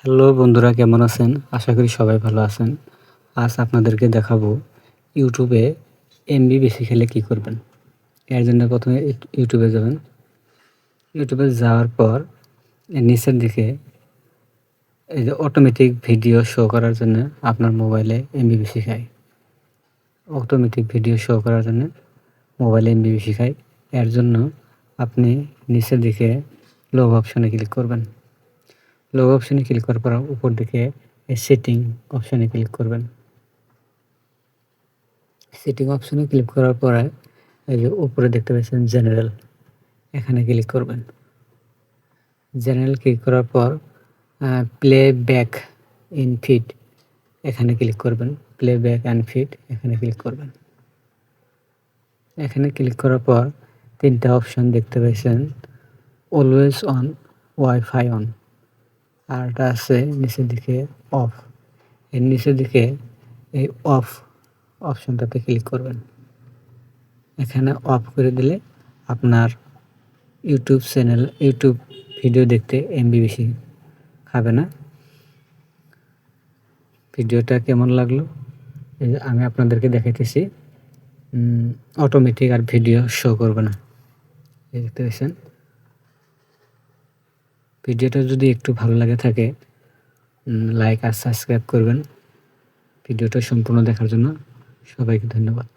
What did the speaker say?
Hello বন্ধুরা, কেমন আছেন? আশা করি সবাই ভালো আছেন। আজ আপনাদেরকে দেখাবো ইউটিউবে এমবি বেশি খেলে কী করবেন। এর জন্য প্রথমে ইউটিউবে যাবেন। ইউটিউবে যাওয়ার পর এর নিচের দিকে এই যে অটোমেটিক ভিডিও শো করার জন্য আপনার মোবাইলে এমবি বেশি খায়। অটোমেটিক ভিডিও শো করার জন্য মোবাইলে এমবি বেশি খায়। এর জন্য আপনি নিচের দিকে লগ অপশনে ক্লিক করবেন। লগ অপশনে ক্লিক করার পর উপর দিকে সেটিং অপশনে ক্লিক করবেন। সেটিং অপশনে ক্লিক করার পরে এই যে উপরে দেখতে পাচ্ছেন জেনারেল, এখানে ক্লিক করবেন। জেনারেল ক্লিক করার পর প্লে ব্যাক ইন ফিড এখানে ক্লিক করবেন। প্লে ব্যাক অ্যান্ড ফিড এখানে ক্লিক করবেন। এখানে ক্লিক করার পর 3টা অপশন দেখতে পাচ্ছেন, অলওয়েজ অন, ওয়াইফাই অন, আরটা আছে নিচের দিকে অফ। এর নিচের দিকে এই অফ অপশনটাতে ক্লিক করবেন। এখানে অফ করে দিলে আপনার ইউটিউব ভিডিও দেখতে এমবি বেশি খাবে না। ভিডিওটা কেমন লাগলো এই যে আমি আপনাদেরকে দেখাইতেছি। অটোমেটিক আর ভিডিও শো করবে না, এই দেখতে পাচ্ছেন। ভিডিওটা যদি একটু ভালো লাগে থাকে লাইক আর সাবস্ক্রাইব করবেন। ভিডিওটা সম্পূর্ণ দেখার জন্য সবাইকে ধন্যবাদ।